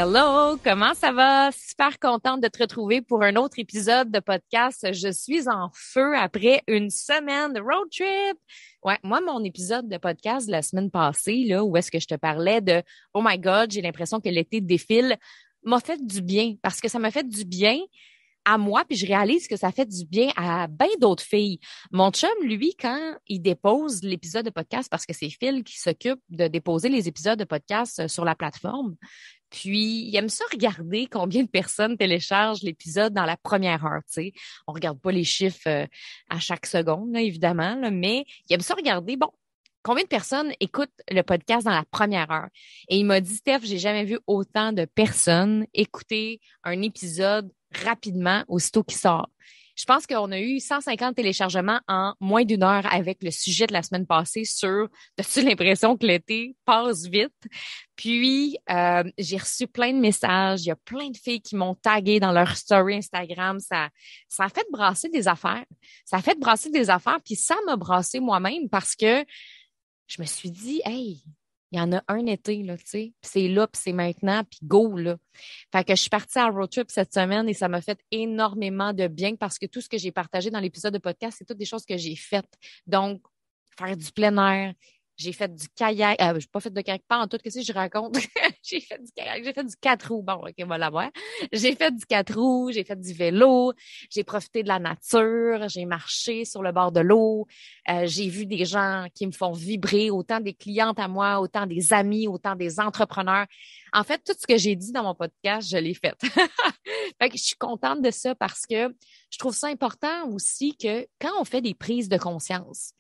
Hello, comment ça va? Super contente de te retrouver pour un autre épisode de podcast. Je suis en feu après une semaine de road trip. Ouais, moi, mon épisode de podcast de la semaine passée, là, où est-ce que je te parlais de Oh my God, j'ai l'impression que l'été défile, m'a fait du bien parce que ça m'a fait du bien à moi, puis je réalise que ça fait du bien à bien d'autres filles. Mon chum, lui, quand il dépose l'épisode de podcast, parce que c'est Phil qui s'occupe de déposer les épisodes de podcast sur la plateforme, puis, il aime ça regarder combien de personnes téléchargent l'épisode dans la première heure, tu sais. On regarde pas les chiffres à chaque seconde, là, évidemment, là, mais il aime ça regarder, bon, combien de personnes écoutent le podcast dans la première heure. Et il m'a dit, Steph, j'ai jamais vu autant de personnes écouter un épisode rapidement aussitôt qu'il sort. Je pense qu'on a eu 150 téléchargements en moins d'une heure avec le sujet de la semaine passée sur as-tu l'impression que l'été passe vite? Puis, j'ai reçu plein de messages. Il y a plein de filles qui m'ont tagué dans leur story Instagram. Ça a fait brasser des affaires. Ça a fait brasser des affaires, puis ça m'a brassé moi-même parce que je me suis dit, hey, il y en a un été, là, tu sais, puis c'est là, puis c'est maintenant, puis go, là. Fait que je suis partie à road trip cette semaine et ça m'a fait énormément de bien parce que tout ce que j'ai partagé dans l'épisode de podcast, c'est toutes des choses que j'ai faites. Donc, faire du plein air, j'ai fait du kayak, j'ai pas fait de kayak, pas en tout, qu'est-ce que je raconte? J'ai fait du kayak, j'ai fait du 4 roues. Bon, OK, on va l'avoir. J'ai fait du 4 roues, j'ai fait du vélo, j'ai profité de la nature, j'ai marché sur le bord de l'eau, j'ai vu des gens qui me font vibrer, autant des clientes à moi, autant des amis, autant des entrepreneurs. En fait, tout ce que j'ai dit dans mon podcast, je l'ai fait. Fait que je suis contente de ça parce que je trouve ça important aussi que quand on fait des prises de conscience,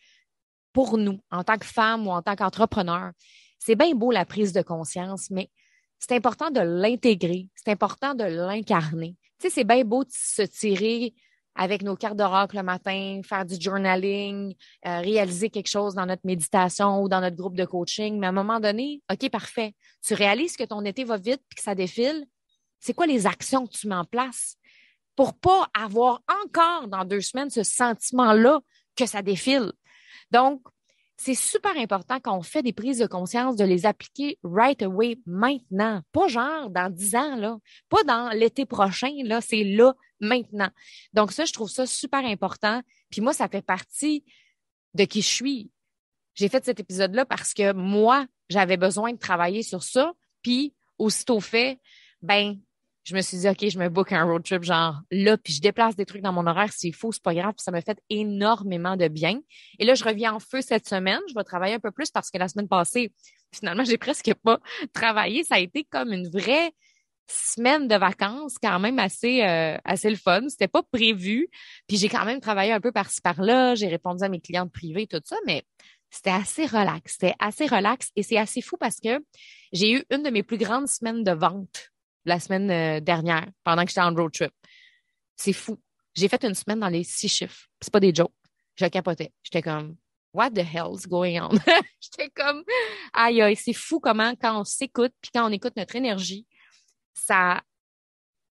pour nous, en tant que femme ou en tant qu'entrepreneur, c'est bien beau la prise de conscience, mais c'est important de l'intégrer, c'est important de l'incarner. Tu sais, c'est bien beau de se tirer avec nos cartes d'oracle le matin, faire du journaling, réaliser quelque chose dans notre méditation ou dans notre groupe de coaching, mais à un moment donné, OK, parfait, tu réalises que ton été va vite puis que ça défile, c'est quoi les actions que tu mets en place pour pas avoir encore dans 2 semaines ce sentiment-là que ça défile? Donc, c'est super important quand on fait des prises de conscience de les appliquer right away maintenant. Pas genre dans 10 ans, là. Pas dans l'été prochain, là. C'est là, maintenant. Donc ça, je trouve ça super important. Puis moi, ça fait partie de qui je suis. J'ai fait cet épisode-là parce que moi, j'avais besoin de travailler sur ça. Puis, aussitôt fait, ben, je me suis dit, OK, je me book un road trip genre là, puis je déplace des trucs dans mon horaire, c'est faux, c'est pas grave, puis ça m'a fait énormément de bien. Et là, je reviens en feu cette semaine. Je vais travailler un peu plus parce que la semaine passée, finalement, j'ai presque pas travaillé. Ça a été comme une vraie semaine de vacances, quand même assez le fun. C'était pas prévu. Puis j'ai quand même travaillé un peu par-ci par-là. J'ai répondu à mes clientes privées, tout ça, mais c'était assez relax. C'était assez relax et c'est assez fou parce que j'ai eu une de mes plus grandes semaines de vente la semaine dernière pendant que j'étais en road trip. C'est fou. J'ai fait une semaine dans les 6 chiffres. C'est pas des jokes. Je capotais. J'étais comme, what the hell's going on? J'étais comme, aïe, aïe, c'est fou comment quand on s'écoute puis quand on écoute notre énergie, ça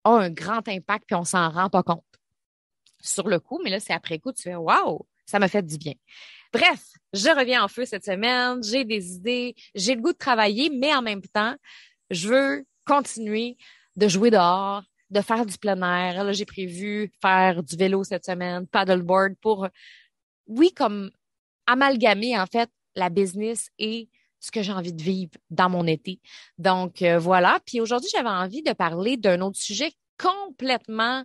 a un grand impact puis on s'en rend pas compte sur le coup. Mais là, c'est après coup, tu fais, waouh, ça m'a fait du bien. Bref, je reviens en feu cette semaine. J'ai des idées. J'ai le goût de travailler, mais en même temps, je veux continuer de jouer dehors, de faire du plein air. Là, j'ai prévu faire du vélo cette semaine, paddleboard pour, oui, comme amalgamer, en fait, la business et ce que j'ai envie de vivre dans mon été. Donc, voilà. Puis aujourd'hui, j'avais envie de parler d'un autre sujet complètement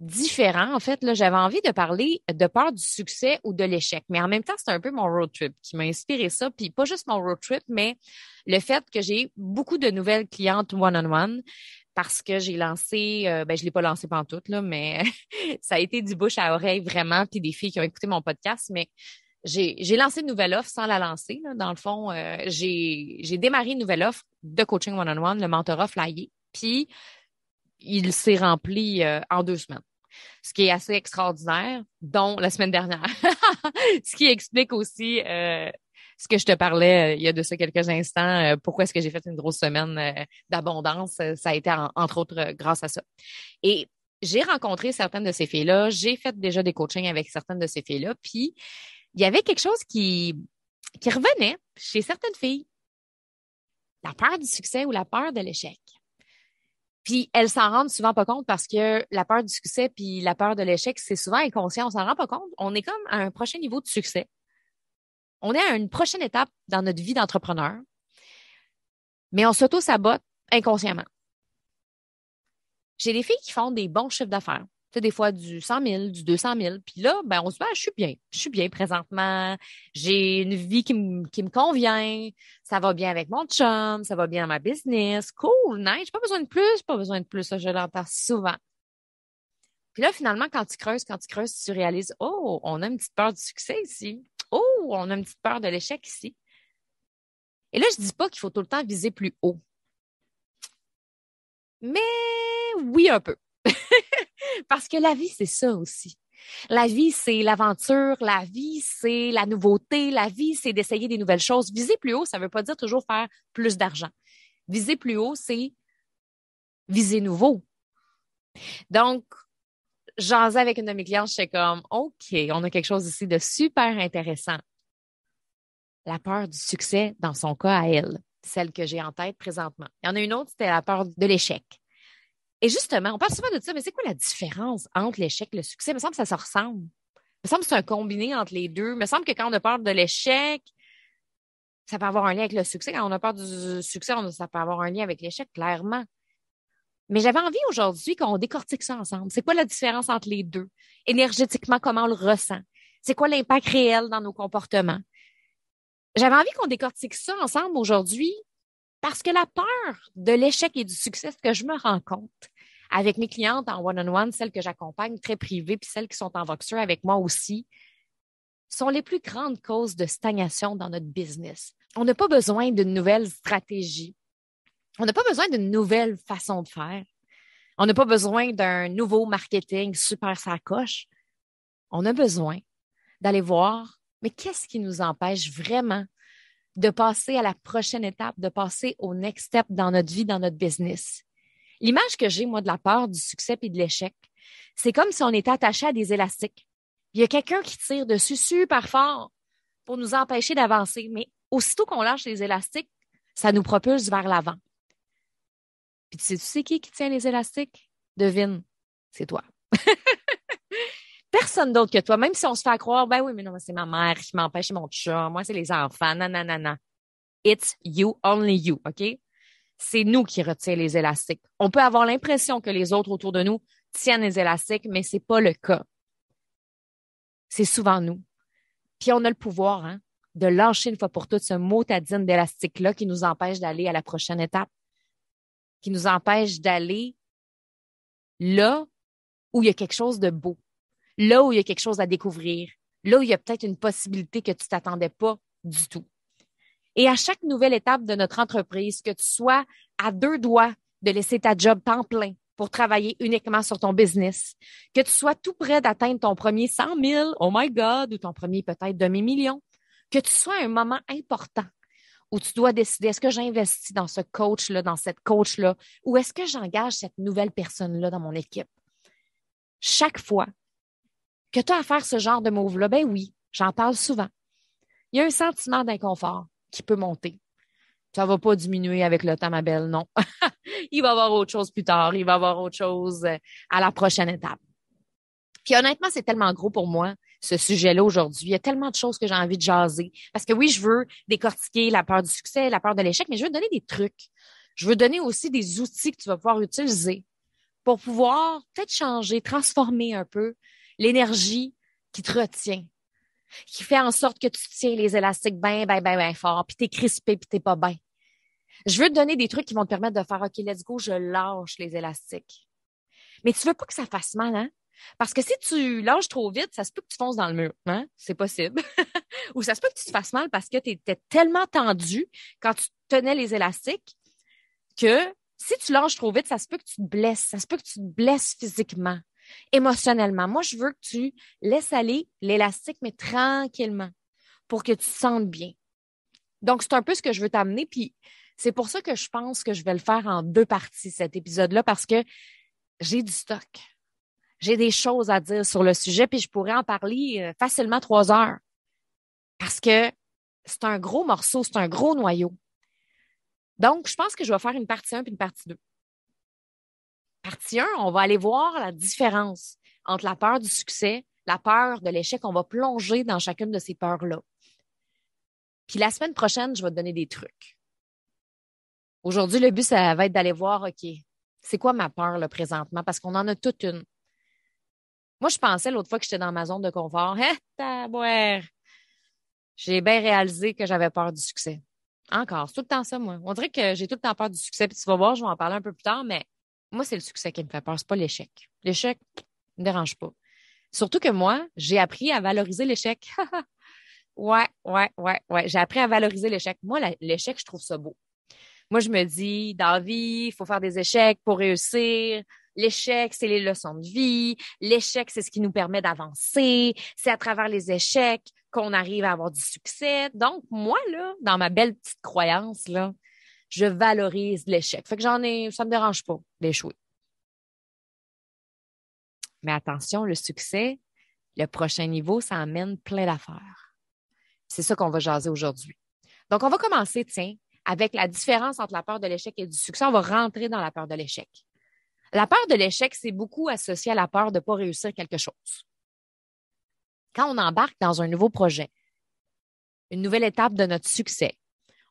différent. En fait, là, j'avais envie de parler de peur du succès ou de l'échec. Mais en même temps, c'est un peu mon road trip qui m'a inspiré ça. Puis pas juste mon road trip, mais le fait que j'ai beaucoup de nouvelles clientes one-on-one parce que j'ai lancé, je l'ai pas lancé pantoute, là, mais ça a été du bouche à oreille vraiment, puis des filles qui ont écouté mon podcast, mais j'ai lancé une nouvelle offre sans la lancer. Là. Dans le fond, j'ai démarré une nouvelle offre de coaching one-on-one, le mentorat flyé, puis il s'est rempli en 2 semaines. Ce qui est assez extraordinaire, dont la semaine dernière. Ce qui explique aussi ce que je te parlais il y a de ça quelques instants, pourquoi est-ce que j'ai fait une grosse semaine d'abondance. Ça a été entre autres grâce à ça. Et j'ai rencontré certaines de ces filles-là, j'ai fait déjà des coachings avec certaines de ces filles-là, puis il y avait quelque chose qui revenait chez certaines filles, la peur du succès ou la peur de l'échec. Puis elles s'en rendent souvent pas compte parce que la peur du succès puis la peur de l'échec, c'est souvent inconscient. On s'en rend pas compte. On est comme à un prochain niveau de succès. On est à une prochaine étape dans notre vie d'entrepreneur, mais on s'auto-sabote inconsciemment. J'ai des filles qui font des bons chiffres d'affaires. Tu sais, des fois du 100 000, du 200 000. Puis là, ben, on se dit, ah, je suis bien. Je suis bien présentement. J'ai une vie qui me convient. Ça va bien avec mon chum. Ça va bien dans ma business. Cool, nice. J'ai pas besoin de plus, pas besoin de plus. Ça, je l'entends souvent. Puis là, finalement, quand tu creuses, tu réalises, oh, on a une petite peur du succès ici. Oh, on a une petite peur de l'échec ici. Et là, je dis pas qu'il faut tout le temps viser plus haut. Mais oui, un peu. Parce que la vie, c'est ça aussi. La vie, c'est l'aventure. La vie, c'est la nouveauté. La vie, c'est d'essayer des nouvelles choses. Viser plus haut, ça veut pas dire toujours faire plus d'argent. Viser plus haut, c'est viser nouveau. Donc, jasais avec une de mes clientes, j'étais comme, OK, on a quelque chose ici de super intéressant. La peur du succès dans son cas à elle, celle que j'ai en tête présentement. Il y en a une autre, c'était la peur de l'échec. Et justement, on parle souvent de ça, mais c'est quoi la différence entre l'échec et le succès? Il me semble que ça se ressemble. Il me semble que c'est un combiné entre les deux. Il me semble que quand on a peur de l'échec, ça peut avoir un lien avec le succès. Quand on a peur du succès, ça peut avoir un lien avec l'échec, clairement. Mais j'avais envie aujourd'hui qu'on décortique ça ensemble. C'est quoi la différence entre les deux? Énergétiquement, comment on le ressent? C'est quoi l'impact réel dans nos comportements? J'avais envie qu'on décortique ça ensemble aujourd'hui parce que la peur de l'échec et du succès, ce que je me rends compte avec mes clientes en one-on-one, celles que j'accompagne très privées, puis celles qui sont en Voxer avec moi aussi, sont les plus grandes causes de stagnation dans notre business. On n'a pas besoin d'une nouvelle stratégie. On n'a pas besoin d'une nouvelle façon de faire. On n'a pas besoin d'un nouveau marketing super sacoche. On a besoin d'aller voir, mais qu'est-ce qui nous empêche vraiment de passer à la prochaine étape, de passer au next step dans notre vie, dans notre business? L'image que j'ai, moi, de la peur, du succès et de l'échec, c'est comme si on était attaché à des élastiques. Il y a quelqu'un qui tire dessus super fort pour nous empêcher d'avancer, mais aussitôt qu'on lâche les élastiques, ça nous propulse vers l'avant. Puis tu sais qui tient les élastiques? Devine, c'est toi. Personne d'autre que toi, même si on se fait croire, ben oui, mais non, c'est ma mère qui m'empêche mon chat, moi, c'est les enfants, nanana. It's you, only you, OK? C'est nous qui retirons les élastiques. On peut avoir l'impression que les autres autour de nous tiennent les élastiques, mais c'est pas le cas. C'est souvent nous. Puis on a le pouvoir, hein, de lâcher une fois pour toutes ce motadine d'élastique-là qui nous empêche d'aller à la prochaine étape, qui nous empêche d'aller là où il y a quelque chose de beau, là où il y a quelque chose à découvrir, là où il y a peut-être une possibilité que tu t'attendais pas du tout. Et à chaque nouvelle étape de notre entreprise, que tu sois à 2 doigts de laisser ta job temps plein pour travailler uniquement sur ton business, que tu sois tout près d'atteindre ton premier 100 000, oh my God, ou ton premier peut-être demi-million, que tu sois à un moment important où tu dois décider, est-ce que j'investis dans ce coach-là, dans cette coach-là, ou est-ce que j'engage cette nouvelle personne-là dans mon équipe? Chaque fois que tu as à faire ce genre de move-là, ben oui, j'en parle souvent. Il y a un sentiment d'inconfort qui peut monter. Ça va pas diminuer avec le temps, ma belle, non. Il va y avoir autre chose plus tard. Il va y avoir autre chose à la prochaine étape. Puis honnêtement, c'est tellement gros pour moi, ce sujet-là aujourd'hui. Il y a tellement de choses que j'ai envie de jaser. Parce que oui, je veux décortiquer la peur du succès, la peur de l'échec, mais je veux donner des trucs. Je veux donner aussi des outils que tu vas pouvoir utiliser pour pouvoir peut-être changer, transformer un peu l'énergie qui te retient, qui fait en sorte que tu tiens les élastiques bien fort, puis t'es crispé, puis t'es pas bien. Je veux te donner des trucs qui vont te permettre de faire, OK, let's go, je lâche les élastiques. Mais tu veux pas que ça fasse mal, hein? Parce que si tu lâches trop vite, ça se peut que tu fonces dans le mur, hein? C'est possible. Ou ça se peut que tu te fasses mal parce que tu étais tellement tendu quand tu tenais les élastiques que si tu lâches trop vite, ça se peut que tu te blesses. Ça se peut que tu te blesses physiquement, émotionnellement. Moi, je veux que tu laisses aller l'élastique, mais tranquillement, pour que tu te sentes bien. Donc, c'est un peu ce que je veux t'amener. Puis, c'est pour ça que je pense que je vais le faire en 2 parties, cet épisode-là, parce que j'ai du stock. J'ai des choses à dire sur le sujet, puis je pourrais en parler facilement 3 heures. Parce que c'est un gros morceau, c'est un gros noyau. Donc, je pense que je vais faire une partie 1 puis une partie 2. Partie 1, on va aller voir la différence entre la peur du succès, la peur de l'échec. On va plonger dans chacune de ces peurs-là. Puis la semaine prochaine, je vais te donner des trucs. Aujourd'hui, le but, ça va être d'aller voir, OK, c'est quoi ma peur là, présentement? Parce qu'on en a toute une. Moi, je pensais l'autre fois que j'étais dans ma zone de confort, tabouère. J'ai bien réalisé que j'avais peur du succès. Encore, c'est tout le temps ça, moi. On dirait que j'ai tout le temps peur du succès. Puis tu vas voir, je vais en parler un peu plus tard, mais moi, c'est le succès qui me fait peur, c'est pas l'échec. L'échec ne me dérange pas. Surtout que moi, j'ai appris à valoriser l'échec. Ouais. J'ai appris à valoriser l'échec. Moi, l'échec, je trouve ça beau. Moi, je me dis, dans la vie, il faut faire des échecs pour réussir. L'échec, c'est les leçons de vie. L'échec, c'est ce qui nous permet d'avancer. C'est à travers les échecs qu'on arrive à avoir du succès. Donc, moi, là, dans ma belle petite croyance, là, je valorise l'échec. Fait que ça me dérange pas d'échouer. Mais attention, le succès, le prochain niveau, ça amène plein d'affaires. C'est ça qu'on va jaser aujourd'hui. Donc, on va commencer, tiens, avec la différence entre la peur de l'échec et du succès. On va rentrer dans la peur de l'échec. La peur de l'échec, c'est beaucoup associé à la peur de ne pas réussir quelque chose. Quand on embarque dans un nouveau projet, une nouvelle étape de notre succès,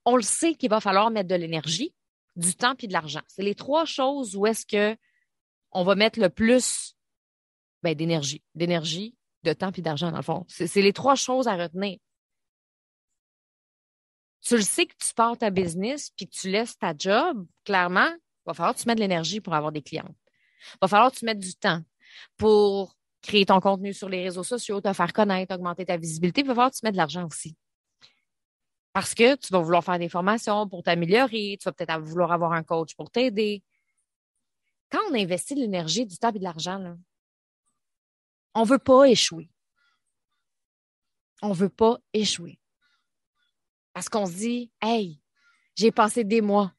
on le sait qu'il va falloir mettre de l'énergie, du temps puis de l'argent. C'est les 3 choses où est-ce que on va mettre le plus d'énergie, de temps puis d'argent, dans le fond. C'est les 3 choses à retenir. Tu le sais que tu pars ta business puis que tu laisses ta job, clairement, il va falloir que tu mettes de l'énergie pour avoir des clients. Il va falloir que tu mettes du temps pour créer ton contenu sur les réseaux sociaux, te faire connaître, augmenter ta visibilité. Il va falloir que tu mettes de l'argent aussi. Parce que tu vas vouloir faire des formations pour t'améliorer, tu vas peut-être vouloir avoir un coach pour t'aider. Quand on investit de l'énergie, du temps et de l'argent, là, on ne veut pas échouer. On ne veut pas échouer. Parce qu'on se dit, hey, j'ai passé des mois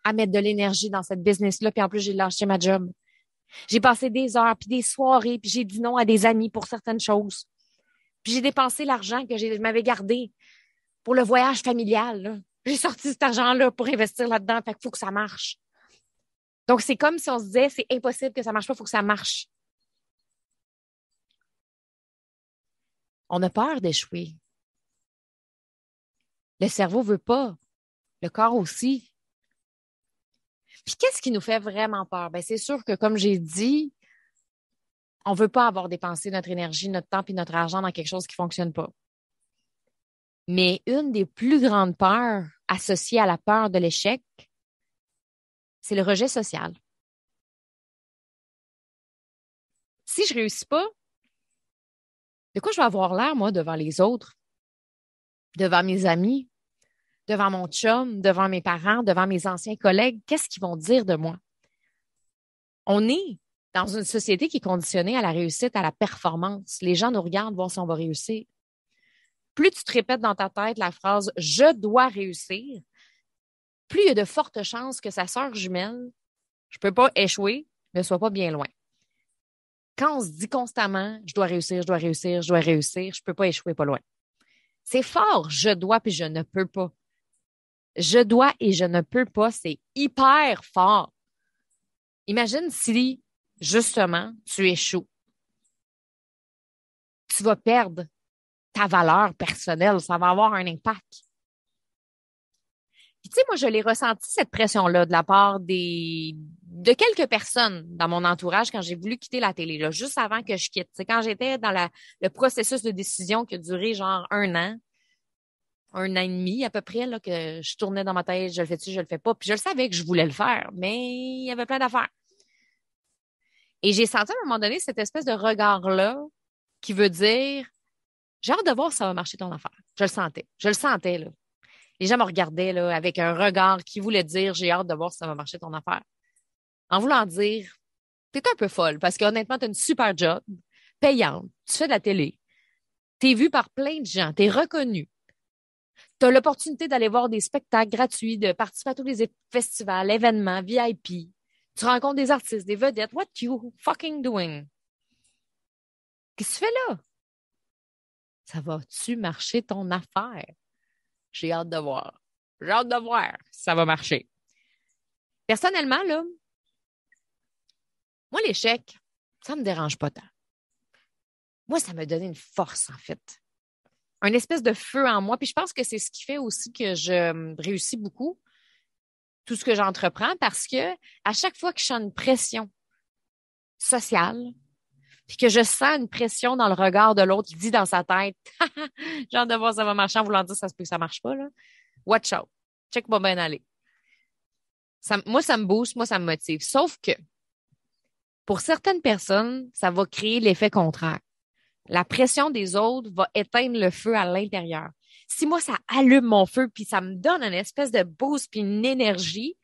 à mettre de l'énergie dans cette business-là, puis en plus, j'ai lâché ma job. J'ai passé des heures, puis des soirées, puis j'ai dit non à des amis pour certaines choses. Puis j'ai dépensé l'argent que je m'avais gardé pour le voyage familial, là. J'ai sorti cet argent-là pour investir là-dedans, fait qu'il faut que ça marche. Donc, c'est comme si on se disait, c'est impossible que ça marche pas, il faut que ça marche. On a peur d'échouer. Le cerveau veut pas. Le corps aussi. Puis qu'est-ce qui nous fait vraiment peur? C'est sûr que, comme j'ai dit, on veut pas avoir dépensé notre énergie, notre temps et notre argent dans quelque chose qui fonctionne pas. Mais une des plus grandes peurs associées à la peur de l'échec, c'est le rejet social. Si je réussis pas, de quoi je vais avoir l'air, moi, devant les autres, devant mes amis, devant mon chum, devant mes parents, devant mes anciens collègues? Qu'est-ce qu'ils vont dire de moi? On est dans une société qui est conditionnée à la réussite, à la performance. Les gens nous regardent voir si on va réussir. Plus tu te répètes dans ta tête la phrase « je dois réussir », plus il y a de fortes chances que sa sœur jumelle, je peux pas échouer, ne soit pas bien loin. Quand on se dit constamment « je dois réussir, je dois réussir, je dois réussir », je peux pas échouer pas loin. C'est fort, je dois puis je ne peux pas. Je dois et je ne peux pas, c'est hyper fort. Imagine si, justement, tu échoues. Tu vas perdre ta valeur personnelle, ça va avoir un impact. Puis, tu sais, moi, je l'ai ressenti, cette pression-là, de la part de quelques personnes dans mon entourage quand j'ai voulu quitter la télé, là, juste avant que je quitte. C'est quand j'étais dans le processus de décision qui a duré genre 1 an et demi à peu près, là, que je tournais dans ma tête, je le fais-tu, je le fais pas. Puis je le savais que je voulais le faire, mais il y avait plein d'affaires. Et j'ai senti à un moment donné cette espèce de regard-là qui veut dire, j'ai hâte de voir si ça va marcher ton affaire. Je le sentais, là. Les gens me regardaient là, avec un regard qui voulait dire, j'ai hâte de voir si ça va marcher ton affaire. En voulant dire, t'es un peu folle parce qu'honnêtement, t'as une super job, payante, tu fais de la télé, t'es vu par plein de gens, t'es reconnu. T'as l'opportunité d'aller voir des spectacles gratuits, de participer à tous les festivals, événements, VIP. Tu rencontres des artistes, des vedettes. What you fucking doing? Qu'est-ce que tu fais là? Ça va-tu marcher ton affaire? J'ai hâte de voir. J'ai hâte de voir si ça va marcher. Personnellement, là, Moi, l'échec, ça me dérange pas tant. Moi, ça m'a donné une force, en fait. Un espèce de feu en moi. Puis je pense que c'est ce qui fait aussi que je réussis beaucoup, tout ce que j'entreprends, parce que à chaque fois que je sens une pression sociale, puis que je sens une pression dans le regard de l'autre qui dit dans sa tête, j'ai hâte de voir ça va marcher en voulant dire ça se peut que ça marche pas, là. Watch out. Check va bien aller. Moi, ça me booste, moi, ça me motive. Sauf que pour certaines personnes, ça va créer l'effet contraire. La pression des autres va éteindre le feu à l'intérieur. Si moi, ça allume mon feu, puis ça me donne une espèce de boost, puis une énergie,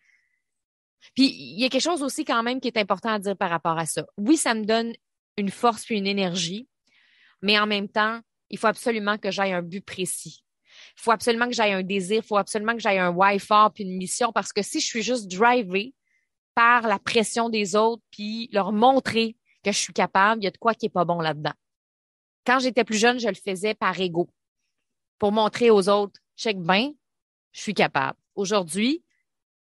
puis il y a quelque chose aussi quand même qui est important à dire par rapport à ça. Oui, ça me donne une force puis une énergie, mais en même temps, il faut absolument que j'aille un but précis. Il faut absolument que j'aille un désir, il faut absolument que j'aille un why fort puis une mission, parce que si je suis juste drivée par la pression des autres puis leur montrer que je suis capable, il y a de quoi qui est pas bon là-dedans. Quand j'étais plus jeune, je le faisais par ego pour montrer aux autres, check bien, je suis capable. Aujourd'hui,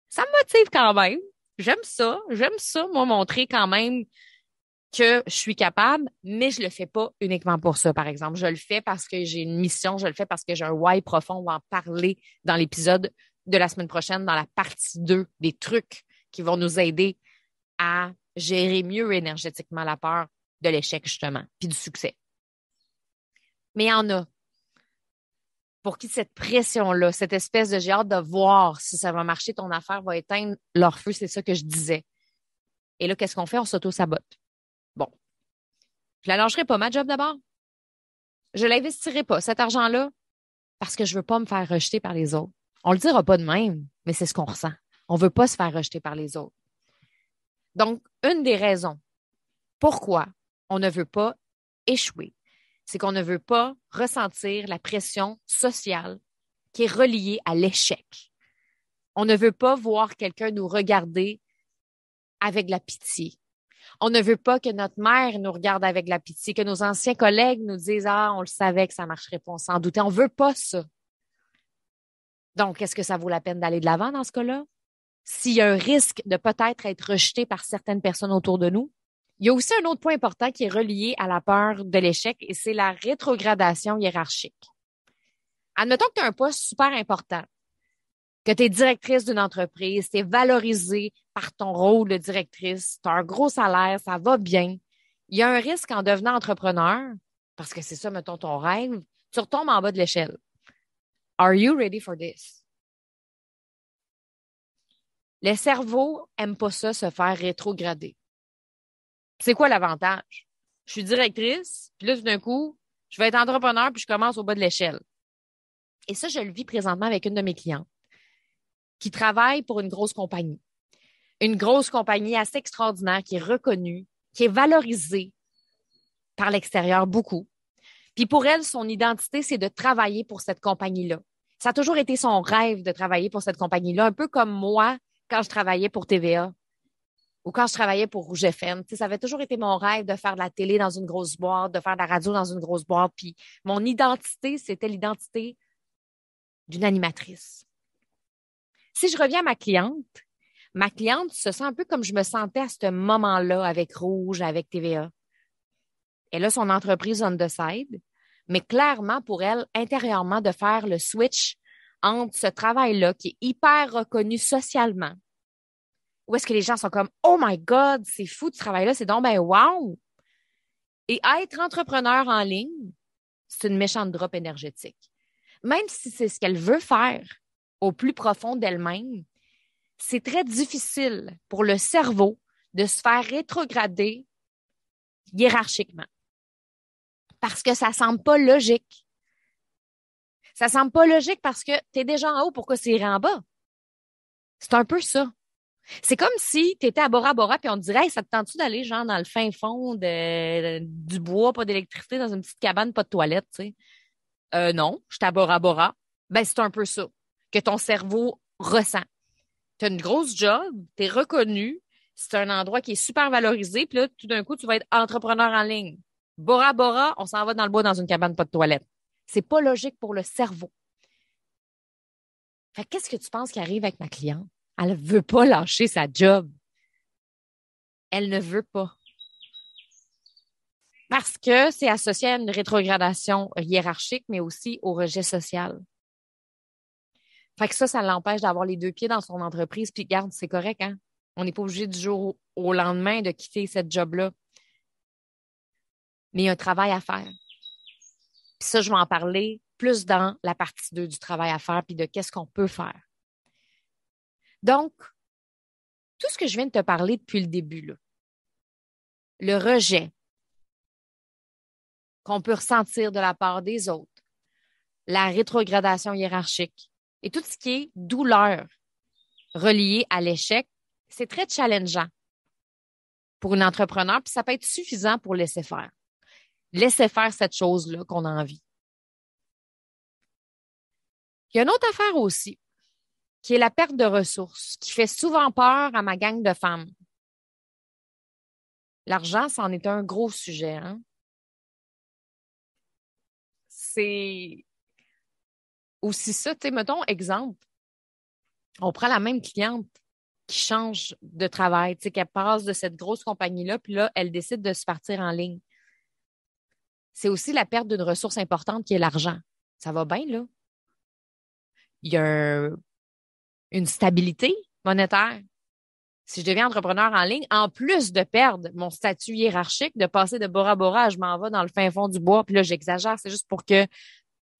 ça me motive quand même. J'aime ça, moi, montrer quand même que je suis capable, mais je le fais pas uniquement pour ça, par exemple. Je le fais parce que j'ai une mission, je le fais parce que j'ai un why profond. On va en parler dans l'épisode de la semaine prochaine, dans la partie 2, des trucs qui vont nous aider à gérer mieux énergétiquement la peur de l'échec, justement, puis du succès. Mais il y en a pour qui cette pression-là, cette espèce de j'ai hâte de voir si ça va marcher, ton affaire va éteindre leur feu, c'est ça que je disais. Et là, qu'est-ce qu'on fait? On s'auto-sabote. Bon. Je la lâcherai pas, ma job d'abord. Je l'investirai pas, cet argent-là, parce que je veux pas me faire rejeter par les autres. On le dira pas de même, mais c'est ce qu'on ressent. On veut pas se faire rejeter par les autres. Donc, une des raisons pourquoi on ne veut pas échouer, c'est qu'on ne veut pas ressentir la pression sociale qui est reliée à l'échec. On ne veut pas voir quelqu'un nous regarder avec de la pitié. On ne veut pas que notre mère nous regarde avec de la pitié, que nos anciens collègues nous disent, ah, on le savait que ça marcherait pas, on s'en doutait. On veut pas ça. Donc, est-ce que ça vaut la peine d'aller de l'avant dans ce cas-là? S'il y a un risque de peut-être être rejeté par certaines personnes autour de nous. Il y a aussi un autre point important qui est relié à la peur de l'échec et c'est la rétrogradation hiérarchique. Admettons que tu as un poste super important, que tu es directrice d'une entreprise, tu es valorisée par ton rôle de directrice, tu as un gros salaire, ça va bien. Il y a un risque en devenant entrepreneur, parce que c'est ça, mettons, ton rêve, tu retombes en bas de l'échelle. Are you ready for this? Le cerveau aime pas ça, se faire rétrograder. C'est quoi l'avantage? Je suis directrice, puis là, tout d'un coup, je vais être entrepreneur, puis je commence au bas de l'échelle. Et ça, je le vis présentement avec une de mes clientes qui travaille pour une grosse compagnie. Une grosse compagnie assez extraordinaire qui est reconnue, qui est valorisée par l'extérieur beaucoup. Puis pour elle, son identité, c'est de travailler pour cette compagnie-là. Ça a toujours été son rêve de travailler pour cette compagnie-là, un peu comme moi quand je travaillais pour TVA ou quand je travaillais pour Rouge FM. Tu sais, ça avait toujours été mon rêve de faire de la télé dans une grosse boîte, de faire de la radio dans une grosse boîte. Puis mon identité, c'était l'identité d'une animatrice. Si je reviens à ma cliente se sent un peu comme je me sentais à ce moment-là avec Rouge, avec TVA. Elle a son entreprise on the side, mais clairement pour elle, intérieurement, de faire le switch entre ce travail-là qui est hyper reconnu socialement, où est-ce que les gens sont comme « Oh my God, c'est fou ce travail-là, c'est donc ben wow! » Et être entrepreneur en ligne, c'est une méchante drop énergétique. Même si c'est ce qu'elle veut faire au plus profond d'elle-même, c'est très difficile pour le cerveau de se faire rétrograder hiérarchiquement. Parce que ça semble pas logique. Ça semble pas logique parce que tu es déjà en haut, pourquoi c'est en bas? C'est un peu ça. C'est comme si tu étais à Bora Bora puis on te dirait hey, ça te tente-tu d'aller genre dans le fin fond du bois, pas d'électricité, dans une petite cabane, pas de toilette, tu sais. Non, je suis à Bora Bora. Ben, c'est un peu ça que ton cerveau ressent. Tu as une grosse job, tu es reconnu, c'est un endroit qui est super valorisé, puis là, tout d'un coup, tu vas être entrepreneur en ligne. Bora Bora, on s'en va dans le bois dans une cabane, pas de toilette. C'est pas logique pour le cerveau. Fait qu'est-ce que tu penses qui arrive avec ma cliente? Elle veut pas lâcher sa job. elle ne veut pas. Parce que c'est associé à une rétrogradation hiérarchique, mais aussi au rejet social. Fait que ça l'empêche d'avoir les deux pieds dans son entreprise. Puis, regarde, c'est correct, hein? On n'est pas obligé du jour au lendemain de quitter cette job-là. Mais il y a un travail à faire. Puis ça, je vais en parler plus dans la partie 2 du travail à faire, puis de qu'est-ce qu'on peut faire. Donc, tout ce que je viens de te parler depuis le début, là, le rejet qu'on peut ressentir de la part des autres, la rétrogradation hiérarchique et tout ce qui est douleur reliée à l'échec, c'est très challengeant pour une entrepreneur, puis ça peut être suffisant pour laisser faire. Laisser faire cette chose-là qu'on a envie. Il y a une autre affaire aussi, qui est la perte de ressources, qui fait souvent peur à ma gang de femmes. L'argent, c'en est un gros sujet, hein? C'est aussi ça, tu sais, mettons, exemple, on prend la même cliente qui change de travail, tu sais, qu'elle passe de cette grosse compagnie-là, puis là, elle décide de se partir en ligne. C'est aussi la perte d'une ressource importante qui est l'argent. Ça va bien, là? Il y a une stabilité monétaire. Si je deviens entrepreneur en ligne, en plus de perdre mon statut hiérarchique, de passer de Bora Bora, je m'en vais dans le fin fond du bois, puis là, j'exagère, c'est juste pour que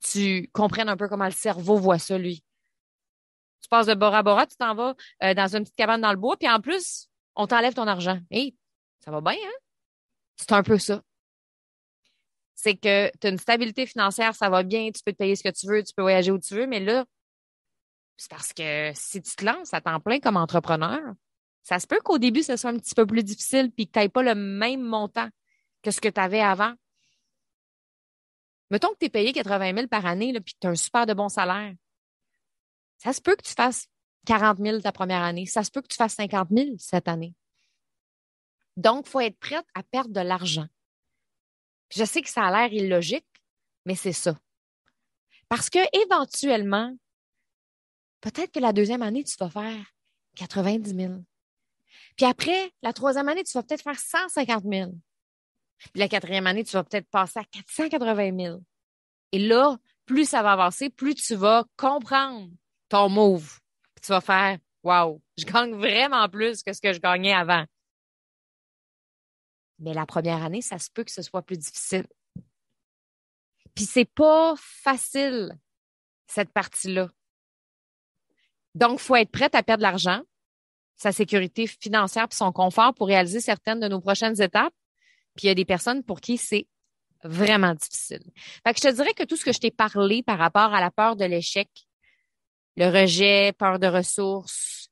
tu comprennes un peu comment le cerveau voit ça, lui. Tu passes de Bora Bora, tu t'en vas dans une petite cabane dans le bois, puis en plus, on t'enlève ton argent. Hey, ça va bien, hein? C'est un peu ça. C'est que tu as une stabilité financière, ça va bien, tu peux te payer ce que tu veux, tu peux voyager où tu veux, mais là, c'est parce que si tu te lances à temps plein comme entrepreneur, ça se peut qu'au début, ce soit un petit peu plus difficile puis que tu n'aies pas le même montant que ce que tu avais avant. Mettons que tu es payé 80 000 par année, là, puis que tu as un super de bon salaire. Ça se peut que tu fasses 40 000 ta première année. Ça se peut que tu fasses 50 000 cette année. Donc, il faut être prête à perdre de l'argent. Je sais que ça a l'air illogique, mais c'est ça. Parce que éventuellement, peut-être que la deuxième année, tu vas faire 90 000. Puis après, la troisième année, tu vas peut-être faire 150 000. Puis la quatrième année, tu vas peut-être passer à 480 000. Et là, plus ça va avancer, plus tu vas comprendre ton move. Puis tu vas faire, wow, je gagne vraiment plus que ce que je gagnais avant. Mais la première année, ça se peut que ce soit plus difficile. Puis c'est pas facile, cette partie-là. Donc, il faut être prête à perdre de l'argent, sa sécurité financière puis son confort pour réaliser certaines de nos prochaines étapes. Puis il y a des personnes pour qui c'est vraiment difficile. Fait que je te dirais que tout ce que je t'ai parlé par rapport à la peur de l'échec, le rejet, peur de ressources,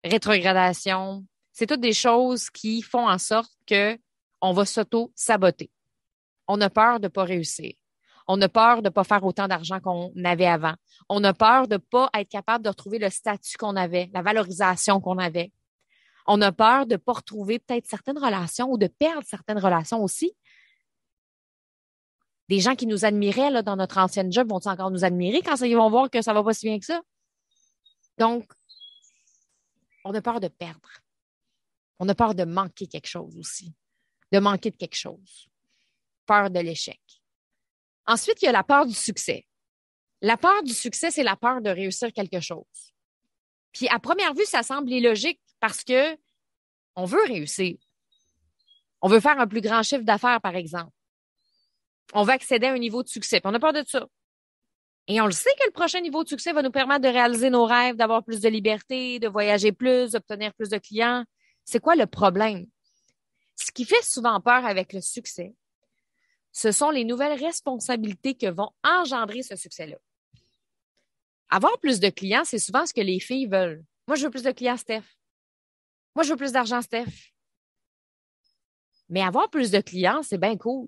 rétrogradation, c'est toutes des choses qui font en sorte que on va s'auto-saboter. On a peur de pas réussir. On a peur de pas faire autant d'argent qu'on avait avant. On a peur de pas être capable de retrouver le statut qu'on avait, la valorisation qu'on avait. On a peur de pas retrouver peut-être certaines relations ou de perdre certaines relations aussi. Des gens qui nous admiraient là, dans notre ancienne job vont-ils encore nous admirer quand ils vont voir que ça va pas si bien que ça? Donc, on a peur de perdre. On a peur de manquer quelque chose aussi. De manquer de quelque chose. Peur de l'échec. Ensuite, il y a la peur du succès. La peur du succès, c'est la peur de réussir quelque chose. Puis, à première vue, ça semble illogique parce que on veut réussir. On veut faire un plus grand chiffre d'affaires, par exemple. On veut accéder à un niveau de succès. Puis on a peur de ça. Et on le sait que le prochain niveau de succès va nous permettre de réaliser nos rêves, d'avoir plus de liberté, de voyager plus, d'obtenir plus de clients. C'est quoi le problème? Ce qui fait souvent peur avec le succès, ce sont les nouvelles responsabilités que vont engendrer ce succès-là. Avoir plus de clients, c'est souvent ce que les filles veulent. Moi, je veux plus de clients, Steph. Moi, je veux plus d'argent, Steph. Mais avoir plus de clients, c'est bien cool.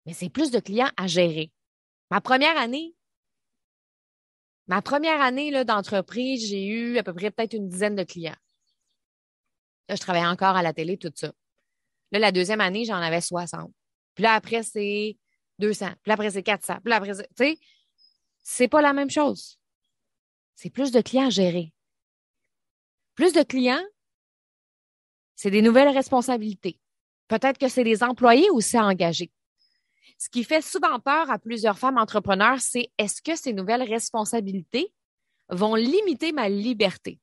Mais c'est plus de clients à gérer. Ma première année là, d'entreprise, j'ai eu à peu près peut-être une dizaine de clients. Là, je travaillais encore à la télé, tout ça. Là, la deuxième année, j'en avais 60. Puis là, après, c'est 200. Puis là, après, c'est 400. Puis là, après, tu sais, c'est pas la même chose. C'est plus de clients à gérer. Plus de clients, C'est des nouvelles responsabilités. Peut-être que c'est des employés aussi à engager. Ce qui fait souvent peur à plusieurs femmes entrepreneurs, c'est est-ce que ces nouvelles responsabilités vont limiter ma liberté?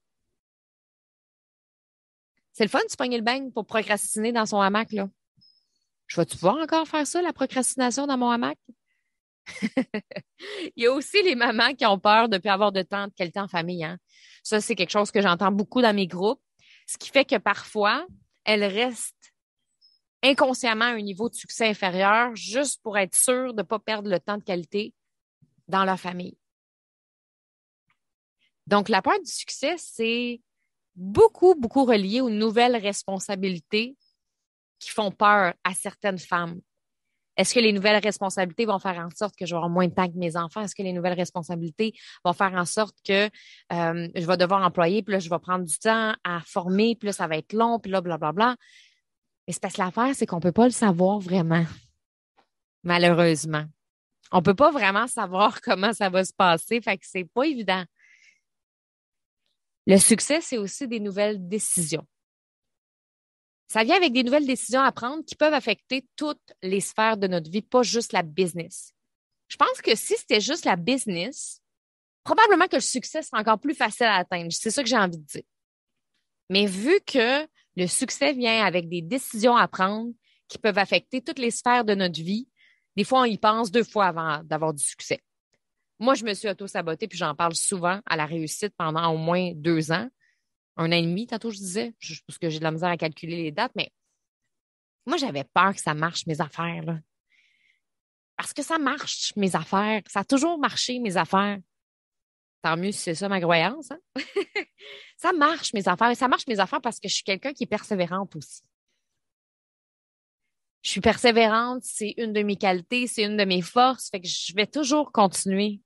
C'est le fun de se pogner le beigne pour procrastiner dans son hamac, là. Je vais-tu pouvoir encore faire ça, la procrastination dans mon hamac? Il y a aussi les mamans qui ont peur de ne plus avoir de temps de qualité en famille, hein. Ça, c'est quelque chose que j'entends beaucoup dans mes groupes, ce qui fait que parfois, elles restent inconsciemment à un niveau de succès inférieur juste pour être sûres de ne pas perdre le temps de qualité dans leur famille. Donc, la peur du succès, c'est beaucoup, beaucoup relié aux nouvelles responsabilités qui font peur à certaines femmes. Est-ce que les nouvelles responsabilités vont faire en sorte que je vais avoir moins de temps que mes enfants? Est-ce que les nouvelles responsabilités vont faire en sorte que je vais devoir employer, puis là, je vais prendre du temps à former, puis là, ça va être long, puis là, blablabla. Mais c'est parce que l'affaire, c'est qu'on ne peut pas le savoir vraiment, malheureusement. On ne peut pas vraiment savoir comment ça va se passer, fait que c'est pas évident. Le succès, c'est aussi des nouvelles décisions. Ça vient avec des nouvelles décisions à prendre qui peuvent affecter toutes les sphères de notre vie, pas juste la business. Je pense que si c'était juste la business, probablement que le succès serait encore plus facile à atteindre. C'est ça que j'ai envie de dire. Mais vu que le succès vient avec des décisions à prendre qui peuvent affecter toutes les sphères de notre vie, des fois, on y pense 2 fois avant d'avoir du succès. Moi, je me suis auto-sabotée, puis j'en parle souvent à la réussite pendant au moins 2 ans. 1 an et demi, tantôt je disais, parce que j'ai de la misère à calculer les dates, mais moi, j'avais peur que ça marche, mes affaires, là. Parce que ça marche, mes affaires. Ça a toujours marché, mes affaires. Tant mieux si c'est ça ma croyance, hein? Ça marche, mes affaires. Et ça marche, mes affaires, parce que je suis quelqu'un qui est persévérante aussi. Je suis persévérante, c'est une de mes qualités, c'est une de mes forces. Fait que je vais toujours continuer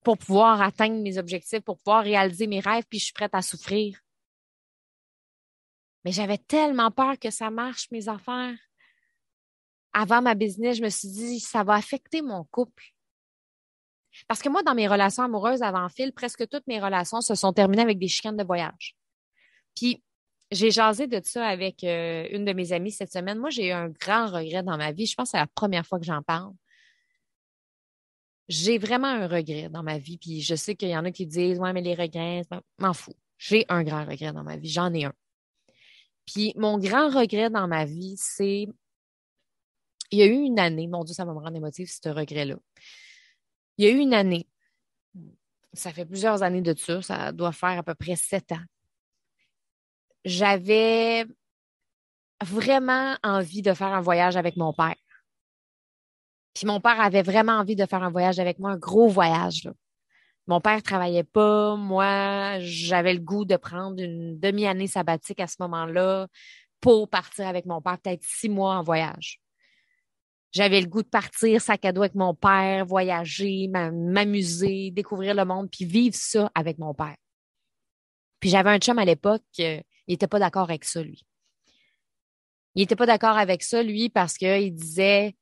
pour pouvoir atteindre mes objectifs, pour pouvoir réaliser mes rêves, puis je suis prête à souffrir. Mais j'avais tellement peur que ça marche, mes affaires. Avant ma business, je me suis dit, ça va affecter mon couple. Parce que moi, dans mes relations amoureuses avant fil, presque toutes mes relations se sont terminées avec des chicanes de voyage. Puis, j'ai jasé de ça avec une de mes amies cette semaine. Moi, j'ai eu un grand regret dans ma vie. Je pense que c'est la première fois que j'en parle. J'ai vraiment un regret dans ma vie. Puis, je sais qu'il y en a qui disent, ouais, mais les regrets, m'en fous. J'ai un grand regret dans ma vie. J'en ai un. Puis, mon grand regret dans ma vie, c'est il y a eu une année, mon Dieu, ça va me rendre émotive, ce regret-là. Il y a eu une année, ça fait plusieurs années de ça doit faire à peu près 7 ans. J'avais vraiment envie de faire un voyage avec mon père. Puis mon père avait vraiment envie de faire un voyage avec moi, un gros voyage, là. Mon père travaillait pas, moi, j'avais le goût de prendre une demi-année sabbatique à ce moment-là pour partir avec mon père, peut-être 6 mois en voyage. J'avais le goût de partir sac à dos avec mon père, voyager, m'amuser, découvrir le monde, puis vivre ça avec mon père. Puis j'avais un chum à l'époque, il était pas d'accord avec ça, lui. Il était pas d'accord avec ça, lui, parce qu'il disait,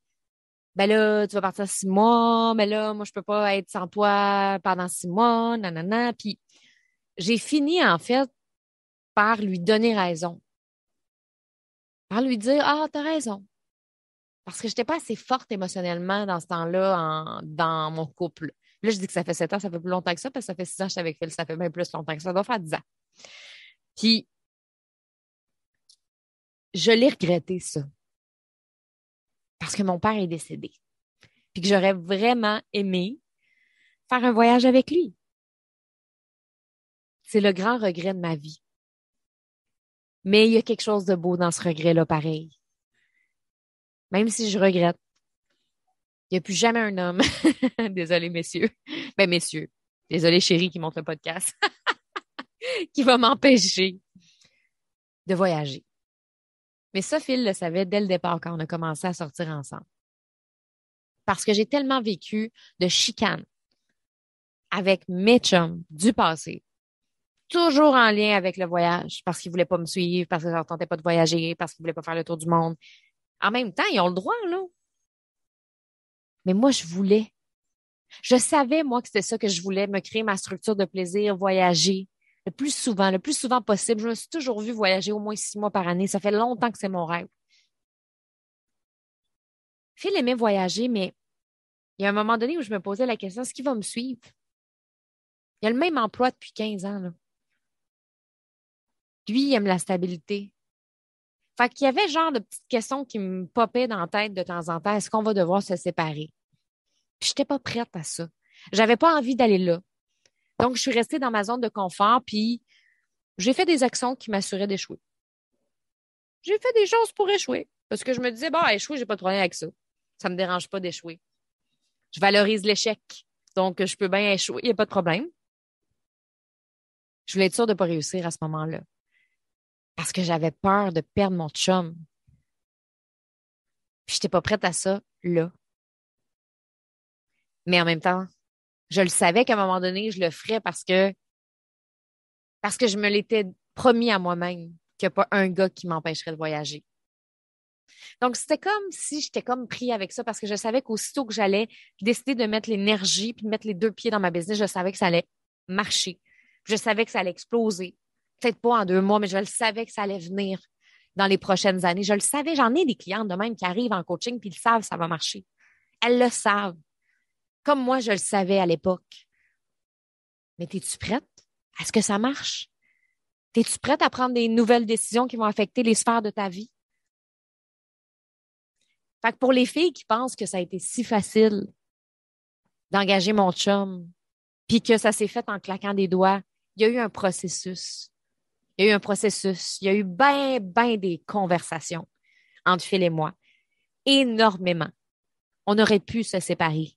ben là, tu vas partir 6 mois, mais là, moi, je peux pas être sans toi pendant 6 mois, nanana. Puis j'ai fini, en fait, par lui donner raison. Par lui dire, ah, t'as raison. Parce que j'étais pas assez forte émotionnellement dans ce temps-là dans mon couple. Là, je dis que ça fait 7 ans, ça fait plus longtemps que ça, parce que ça fait 6 ans que j'étais avec Phil, ça fait bien plus longtemps que ça, doit faire 10 ans. Puis, je l'ai regretté, ça. Parce que mon père est décédé. Puis que j'aurais vraiment aimé faire un voyage avec lui. C'est le grand regret de ma vie. Mais il y a quelque chose de beau dans ce regret-là, pareil. Même si je regrette. Il n'y a plus jamais un homme. Désolé, messieurs. Ben, messieurs. Désolé, chérie, qui monte le podcast. Qui va m'empêcher de voyager. Mais ça, Phil le savait dès le départ quand on a commencé à sortir ensemble. Parce que j'ai tellement vécu de chicanes avec mes chums du passé, toujours en lien avec le voyage, parce qu'ils voulaient pas me suivre, parce qu'ils ne tentaient pas de voyager, parce qu'ils voulaient pas faire le tour du monde. En même temps, ils ont le droit, là. Mais moi, je voulais. Je savais, moi, que c'était ça que je voulais, me créer ma structure de plaisir, voyager, le plus souvent possible. Je me suis toujours vue voyager au moins 6 mois par année. Ça fait longtemps que c'est mon rêve. Phil aimait voyager, mais il y a un moment donné où je me posais la question, est-ce qu'il va me suivre? Il a le même emploi depuis 15 ans, là. Lui, il aime la stabilité. Fait qu'il y avait genre de petites questions qui me popaient dans la tête de temps en temps. Est-ce qu'on va devoir se séparer? Puis j'étais pas prête à ça. J'avais pas envie d'aller là. Donc, je suis restée dans ma zone de confort, puis j'ai fait des actions qui m'assuraient d'échouer. J'ai fait des choses pour échouer. Parce que je me disais, bon, échouer, j'ai pas de problème avec ça. Ça me dérange pas d'échouer. Je valorise l'échec. Donc, je peux bien échouer, il n'y a pas de problème. Je voulais être sûre de ne pas réussir à ce moment-là. Parce que j'avais peur de perdre mon chum. Puis, j'étais pas prête à ça, là. Mais en même temps, je le savais qu'à un moment donné, je le ferais parce que je me l'étais promis à moi-même qu'il n'y a pas un gars qui m'empêcherait de voyager. Donc, c'était comme si j'étais comme pris avec ça parce que je savais qu'aussitôt que j'allais décider de mettre l'énergie puis de mettre les deux pieds dans ma business, je savais que ça allait marcher. Je savais que ça allait exploser. Peut-être pas en 2 mois, mais je le savais que ça allait venir dans les prochaines années. Je le savais, j'en ai des clientes de même qui arrivent en coaching puis ils savent que ça va marcher. Elles le savent. Comme moi, je le savais à l'époque. Mais es-tu prête? Est-ce que ça marche? Es-tu prête à prendre des nouvelles décisions qui vont affecter les sphères de ta vie? Fait que pour les filles qui pensent que ça a été si facile d'engager mon chum, puis que ça s'est fait en claquant des doigts, il y a eu un processus. Il y a eu un processus. Il y a eu ben des conversations entre Phil et moi. Énormément. On aurait pu se séparer.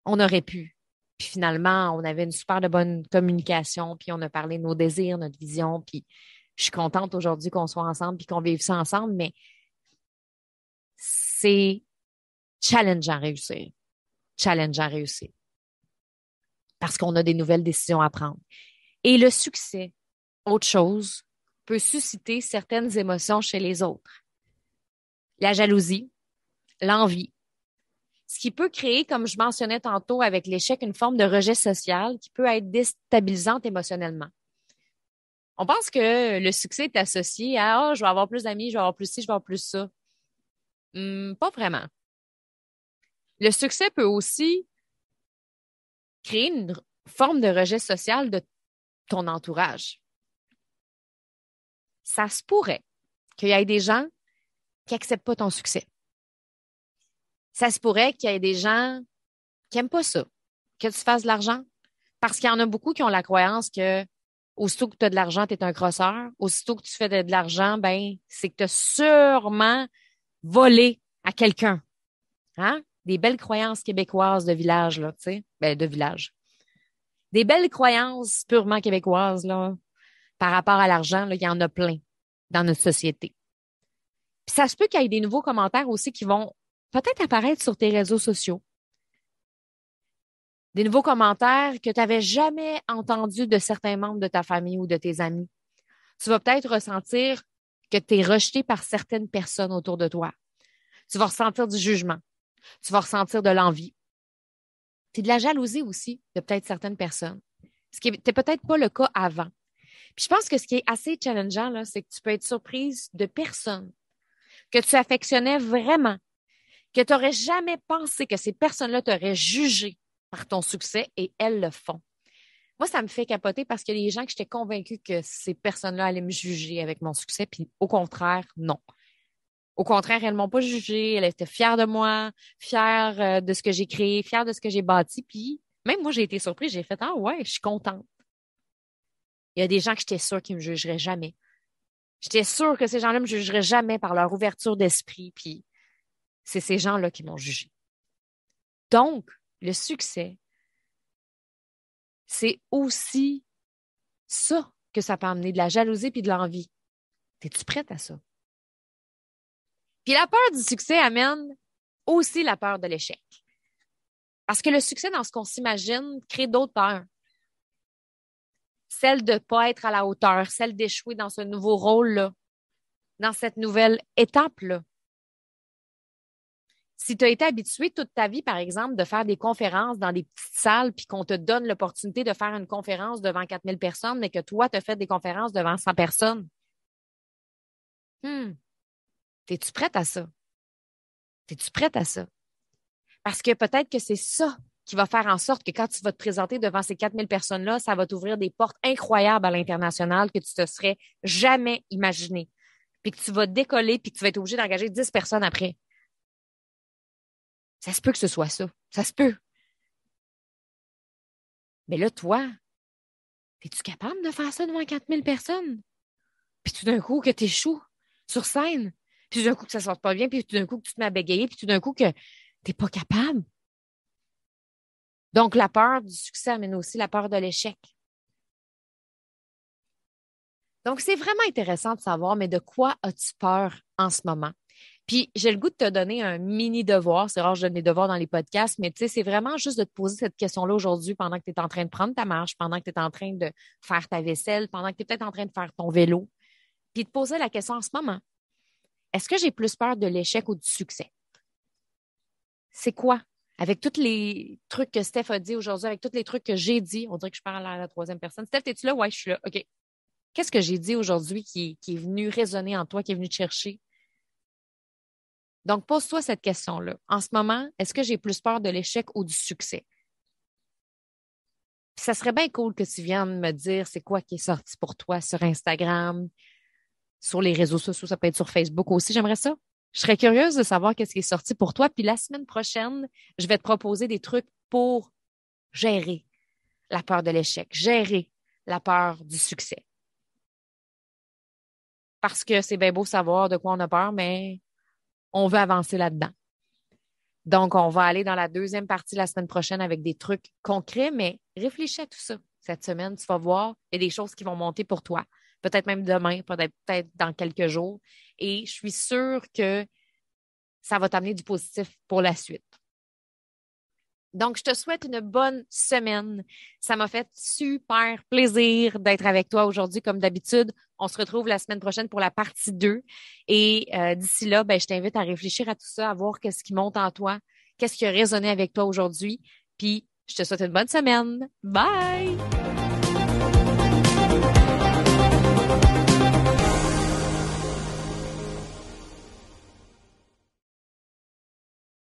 On aurait pu. Puis finalement, on avait une super de bonne communication, puis on a parlé de nos désirs, notre vision, puis je suis contente aujourd'hui qu'on soit ensemble puis qu'on vive ça ensemble, mais c'est challenge à réussir. Challenge à réussir. Parce qu'on a des nouvelles décisions à prendre. Et le succès, autre chose, peut susciter certaines émotions chez les autres. La jalousie, l'envie, ce qui peut créer, comme je mentionnais tantôt avec l'échec, une forme de rejet social qui peut être déstabilisante émotionnellement. On pense que le succès est associé à je vais avoir plus d'amis, je vais avoir plus ci, je vais avoir plus ça. Pas vraiment. Le succès peut aussi créer une forme de rejet social de ton entourage. Ça se pourrait qu'il y ait des gens qui n'acceptent pas ton succès. Ça se pourrait qu'il y ait des gens qui n'aiment pas ça, que tu fasses de l'argent. Parce qu'il y en a beaucoup qui ont la croyance que aussitôt que tu as de l'argent, tu es un crosseur. Aussitôt que tu fais de l'argent, ben, c'est que tu as sûrement volé à quelqu'un. Hein? Des belles croyances québécoises de village, là, tu sais. Ben, de village. Des belles croyances purement québécoises, là, par rapport à l'argent, là, il y en a plein dans notre société. Puis ça se peut qu'il y ait des nouveaux commentaires aussi qui vont peut-être apparaître sur tes réseaux sociaux. Des nouveaux commentaires que tu n'avais jamais entendus de certains membres de ta famille ou de tes amis. Tu vas peut-être ressentir que tu es rejeté par certaines personnes autour de toi. Tu vas ressentir du jugement. Tu vas ressentir de l'envie. C'est de la jalousie aussi de peut-être certaines personnes. Ce qui n'était peut-être pas le cas avant. Puis je pense que ce qui est assez challengeant, là, c'est que tu peux être surprise de personnes que tu affectionnais vraiment, que tu n'aurais jamais pensé que ces personnes-là t'auraient jugé par ton succès et elles le font. Moi, ça me fait capoter parce qu'il y a des gens que j'étais convaincue que ces personnes-là allaient me juger avec mon succès, puis au contraire, non. Au contraire, elles m'ont pas jugée, elles étaient fières de moi, fières de ce que j'ai créé, fières de ce que j'ai bâti, puis même moi, j'ai été surprise, j'ai fait « Ah ouais, je suis contente ». Il y a des gens que j'étais sûre qu'ils me jugeraient jamais. J'étais sûre que ces gens-là me jugeraient jamais par leur ouverture d'esprit, puis c'est ces gens-là qui m'ont jugé. Donc, le succès, c'est aussi ça que ça peut amener, de la jalousie puis de l'envie. Es-tu prête à ça? Puis la peur du succès amène aussi la peur de l'échec. Parce que le succès, dans ce qu'on s'imagine, crée d'autres peurs. Celle de ne pas être à la hauteur, celle d'échouer dans ce nouveau rôle-là, dans cette nouvelle étape-là. Si tu as été habitué toute ta vie, par exemple, de faire des conférences dans des petites salles, puis qu'on te donne l'opportunité de faire une conférence devant 4000 personnes, mais que toi, tu as fait des conférences devant 100 personnes, es-tu prête à ça? Es-tu prête à ça? Parce que peut-être que c'est ça qui va faire en sorte que quand tu vas te présenter devant ces 4000 personnes-là, ça va t'ouvrir des portes incroyables à l'international que tu te serais jamais imaginé. Puis que tu vas décoller, puis que tu vas être obligé d'engager 10 personnes après. Ça se peut que ce soit ça. Ça se peut. Mais là, toi, es-tu capable de faire ça devant 4000 personnes? Puis tout d'un coup, que tu échoues sur scène. Puis tout d'un coup, que ça ne sorte pas bien. Puis tout d'un coup, que tu te mets à bégayer. Puis tout d'un coup, que tu n'es pas capable. Donc, la peur du succès amène aussi la peur de l'échec. Donc, c'est vraiment intéressant de savoir, mais de quoi as-tu peur en ce moment? Puis, j'ai le goût de te donner un mini devoir. C'est rare que je donne des devoirs dans les podcasts, mais tu sais, c'est vraiment juste de te poser cette question-là aujourd'hui pendant que tu es en train de prendre ta marche, pendant que tu es en train de faire ta vaisselle, pendant que tu es peut-être en train de faire ton vélo. Puis, de poser la question en ce moment. Est-ce que j'ai plus peur de l'échec ou du succès? C'est quoi? Avec tous les trucs que Steph a dit aujourd'hui, avec tous les trucs que j'ai dit, on dirait que je parle à la troisième personne. Steph, es-tu là? Ouais, je suis là. OK. Qu'est-ce que j'ai dit aujourd'hui qui est venu résonner en toi, qui est venu te chercher? Donc, pose-toi cette question-là. En ce moment, est-ce que j'ai plus peur de l'échec ou du succès? Puis ça serait bien cool que tu viennes me dire c'est quoi qui est sorti pour toi sur Instagram, sur les réseaux sociaux, ça peut être sur Facebook aussi, j'aimerais ça. Je serais curieuse de savoir qu'est-ce qui est sorti pour toi. Puis la semaine prochaine, je vais te proposer des trucs pour gérer la peur de l'échec, gérer la peur du succès. Parce que c'est bien beau savoir de quoi on a peur, mais on veut avancer là-dedans. Donc, on va aller dans la deuxième partie la semaine prochaine avec des trucs concrets, mais réfléchis à tout ça. Cette semaine, tu vas voir, il y a des choses qui vont monter pour toi. Peut-être même demain, peut-être dans quelques jours. Et je suis sûre que ça va t'amener du positif pour la suite. Donc, je te souhaite une bonne semaine. Ça m'a fait super plaisir d'être avec toi aujourd'hui, comme d'habitude. On se retrouve la semaine prochaine pour la partie 2. Et d'ici là, ben, je t'invite à réfléchir à tout ça, à voir qu'est-ce qui monte en toi, qu'est-ce qui a résonné avec toi aujourd'hui. Puis, je te souhaite une bonne semaine. Bye!